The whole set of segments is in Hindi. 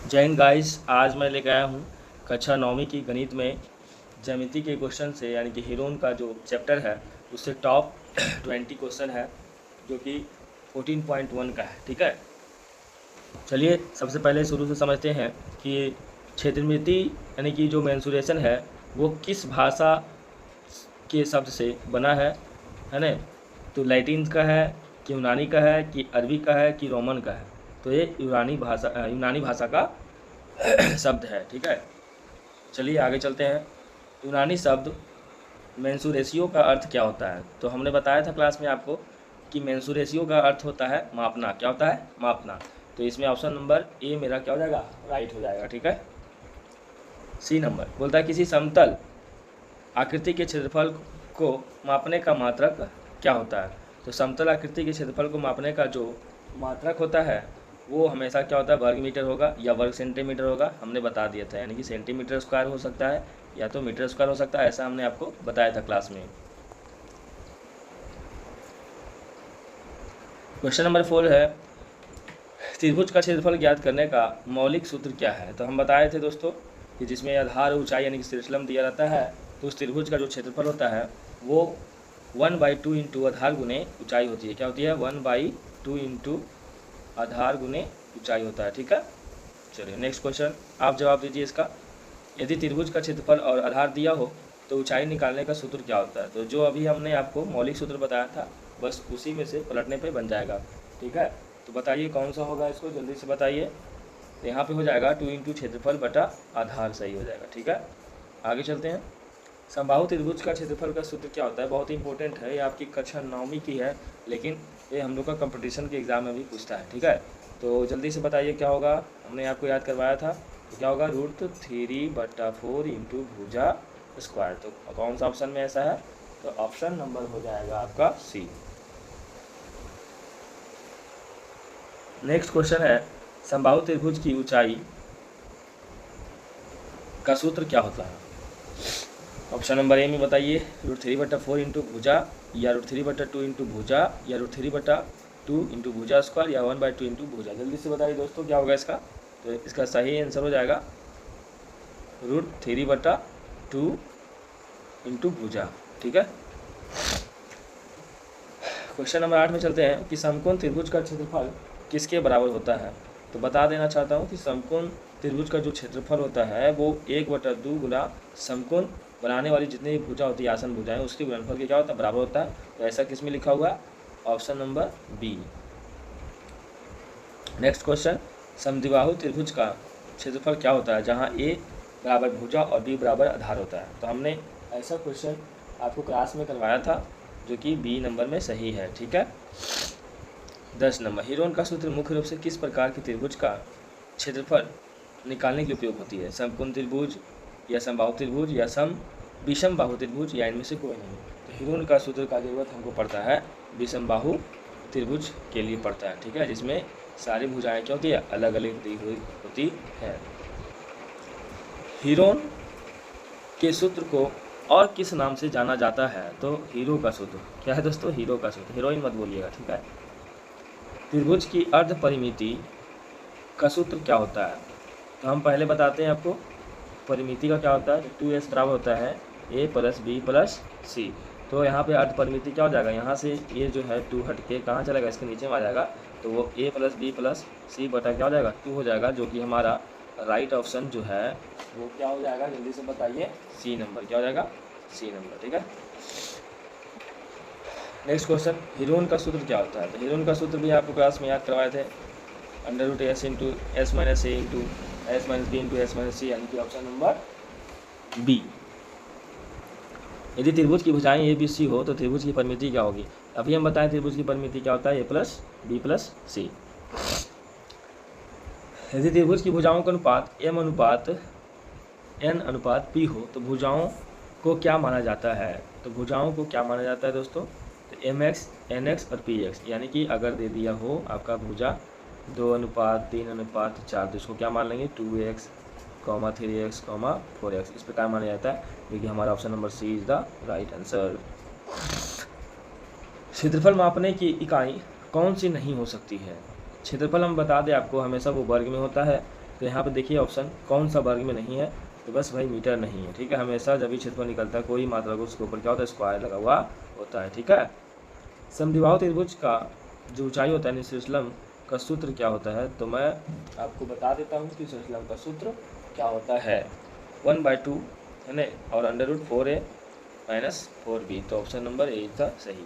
जय हिंद गाइस। आज मैं लेकर आया हूँ कक्षा 9वीं की गणित में ज्यामिति के क्वेश्चन से, यानी कि हीरोन का जो चैप्टर है उससे टॉप 20 क्वेश्चन है जो कि 14.1 का है। ठीक है, चलिए सबसे पहले शुरू से समझते हैं कि क्षेत्रमिति यानी कि जो मेंसुरेशन है वो किस भाषा के शब्द से बना है ना। तो लैटिन का है कि यूनानी का है कि अरबी का है कि रोमन का है। तो ये यूनानी भाषा का शब्द है। ठीक है, चलिए आगे चलते हैं। यूनानी शब्द मेंसुरेशियो का अर्थ क्या होता है? तो हमने बताया था क्लास में आपको कि मेंसुरेशियो का अर्थ होता है मापना। क्या होता है? मापना। तो इसमें ऑप्शन नंबर ए मेरा क्या हो जाएगा? राइट हो जाएगा। ठीक है, सी नंबर बोलता है किसी समतल आकृति के क्षेत्रफल को मापने का मात्रक क्या होता है? तो समतल आकृति के क्षेत्रफल को मापने का जो मात्रक होता है वो हमेशा क्या होता है? वर्ग मीटर होगा या वर्ग सेंटीमीटर होगा। हमने बता दिया था, यानी कि सेंटीमीटर स्क्वायर हो सकता है या तो मीटर स्क्वायर हो सकता है, ऐसा हमने आपको बताया था क्लास में। क्वेश्चन नंबर 4 है त्रिभुज का क्षेत्रफल ज्ञात करने का मौलिक सूत्र क्या है? तो हम बताए थे दोस्तों कि जिसमें आधार ऊंचाई यानी कि शीर्षलंब दिया रहता है तो उस त्रिभुज का जो क्षेत्रफल होता है वो 1/2 इंटू आधार गुने ऊंचाई होती है। क्या होती है? 1/2 इंटू आधार गुने ऊंचाई होता है। ठीक है, चलिए नेक्स्ट क्वेश्चन आप जवाब दीजिए इसका। यदि त्रिभुज का क्षेत्रफल और आधार दिया हो तो ऊंचाई निकालने का सूत्र क्या होता है? तो जो अभी हमने आपको मौलिक सूत्र बताया था बस उसी में से पलटने पे बन जाएगा। ठीक है, तो बताइए कौन सा होगा, इसको जल्दी से बताइए। तो यहाँ पे हो जाएगा 2 इंटू क्षेत्रफल बटा आधार, सही हो जाएगा। ठीक है, आगे चलते हैं। समबाहु त्रिभुज का क्षेत्रफल का सूत्र क्या होता है? बहुत इंपॉर्टेंट है, ये आपकी कक्षा 9वीं की है लेकिन ये हम लोग का कंपटीशन के एग्ज़ाम में भी पूछता है। ठीक है, तो जल्दी से बताइए क्या होगा। हमने आपको याद करवाया था तो क्या होगा? √3/4 इंटू भुजा स्क्वायर। तो कौन सा ऑप्शन में ऐसा है? तो ऑप्शन नंबर हो जाएगा आपका सी। नेक्स्ट क्वेश्चन है समबाहु त्रिभुज की ऊंचाई का सूत्र क्या होता है? ऑप्शन नंबर ए में बताइए √3/4 इंटू भुजा या √3/2 इंटू भुजा या √3/2 इंटू भुजा स्क्वायर या 1/2 इंटू भुजा। जल्दी से बताइए दोस्तों क्या होगा इसका। तो इसका सही आंसर हो जाएगा √3/2 इंटू भुजा। ठीक है, क्वेश्चन नंबर 8 में चलते हैं कि समकोण त्रिभुज का क्षेत्रफल किसके बराबर होता है? तो बता देना चाहता हूँ कि समकोण त्रिभुज का जो क्षेत्रफल होता है वो 1/2 गुना समकोण बनाने वाली जितनी भी भुजा होती है, आसन भुजाएं, उसके गुणनफल के क्या होता है? बराबर होता है। तो ऐसा किस में लिखा हुआ है? Option number B. Next question समद्विबाहु त्रिभुज का क्षेत्रफल क्या होता है जहाँ ए बराबर भुजा और बी बराबर आधार होता है? तो हमने ऐसा क्वेश्चन आपको क्लास में करवाया था जो कि बी नंबर में सही है। ठीक है, 10 नंबर हीरोन का सूत्र मुख्य रूप से किस प्रकार के त्रिभुज का क्षेत्रफल निकालने के लिए उपयोग होती है? समकोण त्रिभुज या समबाहु त्रिभुज या विषम बाहु त्रिभुज या इनमें से कोई नहीं। तो हीरोन का सूत्र का जरूरत हमको पड़ता है विषम बाहु त्रिभुज के लिए पड़ता है। ठीक है, जिसमें सारी भुजाएं क्या होती है? अलग अलग दी हुई होती है। हीरोन के सूत्र को और किस नाम से जाना जाता है? तो हीरो का सूत्र क्या है दोस्तों? हीरो का सूत्र, हीरोइन मत बोलिएगा। ठीक है, त्रिभुज की अर्ध परिमिति का सूत्र क्या होता है? तो हम पहले बताते हैं आपको परिमिति का क्या होता है। 2s बराबर होता है a + b + c। तो यहाँ पे अर्ध परिमिति क्या हो जाएगा? यहाँ से ये जो है 2 हट के कहाँ चलेगा? इसके नीचे में आ जाएगा। तो वो a + b + c बटा क्या हो जाएगा? 2 हो जाएगा, जो कि हमारा राइट ऑप्शन जो है वो क्या हो जाएगा? जल्दी से बताइए। सी नंबर क्या हो जाएगा? C number. ठीक है, नेक्स्ट क्वेश्चन हीरोन का सूत्र क्या होता है? तो हीरोन का सूत्र भी आपको क्लास में याद करवाए थे √s into s - a into s - b into s - c, यानी कि ऑप्शन नंबर बी। यदि त्रिभुज की भुजाएं ए बी सी हो तो त्रिभुज की परिमिति क्या होगी? अभी हम बताएं त्रिभुज की परिमिति क्या होता है? a + b + c। यदि त्रिभुज की भुजाओं का अनुपात m अनुपात n अनुपात p हो तो भुजाओं को क्या माना जाता है? तो भुजाओं को क्या माना जाता है दोस्तों? तो mx, nx और px, यानी कि अगर दे दिया हो आपका भुजा 2:3:4 तो इसको क्या मान लेंगे? 2x, 3x, 4x, इस प्रकार माना जाता है, क्योंकि हमारा option number C is the right answer. क्षेत्रफल मापने की इकाई कौन सी नहीं हो सकती है? क्षेत्रफल हम बता दें आपको हमेशा वो वर्ग में होता है तो यहाँ पर देखिए ऑप्शन कौन सा वर्ग में नहीं है, तो बस भाई मीटर नहीं है। ठीक है, हमेशा जब भी क्षेत्रफल निकलता है कोई मात्रा को उसके ऊपर क्या होता है, स्क्वायर लगा हुआ होता है। ठीक है, समद्विबाहु त्रिभुज का जो ऊंचाई होता है निश्चितलम का सूत्र क्या होता है, तो मैं आपको बता देता हूँ कि निश्चितलम का सूत्र क्या होता है, 1/2 है ना, और √4a - 4b। तो ऑप्शन नंबर ए था सही।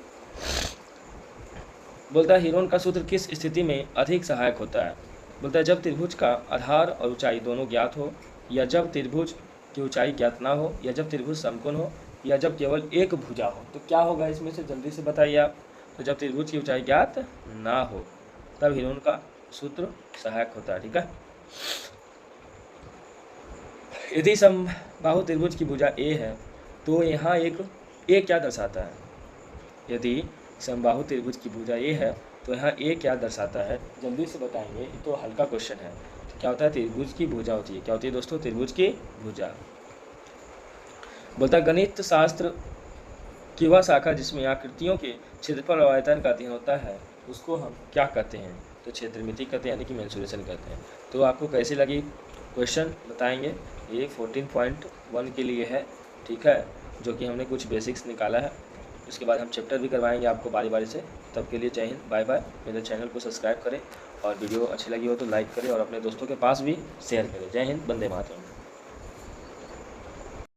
बोलता है हीरोन का सूत्र किस स्थिति में अधिक सहायक होता है। बोलता है जब त्रिभुज का आधार और ऊंचाई दोनों ज्ञात हो, या जब त्रिभुज की ऊंचाई ज्ञात ना हो, या जब त्रिभुज समकोण हो, या जब केवल एक भुजा हो। तो क्या होगा इसमें से, जल्दी से बताइए आप। तो जब त्रिभुज की ऊंचाई ज्ञात ना हो तब हीरोन का सूत्र सहायक होता है। ठीक है, यदि समबाहु त्रिभुज की भुजा ए है तो यहाँ एक ए क्या दर्शाता है। यदि समबाहु त्रिभुज की भुजा ए है तो यहाँ ए क्या दर्शाता है, जल्दी से बताएंगे, तो हल्का क्वेश्चन है। तो क्या होता है, त्रिभुज की भुजा होती है। क्या होती है दोस्तों, त्रिभुज की भुजा। बोलता है गणित शास्त्र की वह शाखा जिसमें आकृतियों के क्षेत्रफल और आयतन का अध्ययन होता है उसको हम क्या कहते हैं, तो क्षेत्रमिति कहते हैं, यानी कि मेंसुरेशन कहते हैं। तो आपको कैसी लगी क्वेश्चन बताएंगे। ये 14.1 के लिए है। ठीक है, जो कि हमने कुछ बेसिक्स निकाला है, उसके बाद हम चैप्टर भी करवाएंगे आपको बारी बारी से। तब के लिए जय हिंद, बाय बाय। मेरे चैनल को सब्सक्राइब करें और वीडियो अच्छी लगी हो तो लाइक करें और अपने दोस्तों के पास भी शेयर करें। जय हिंद, वंदे मातरम।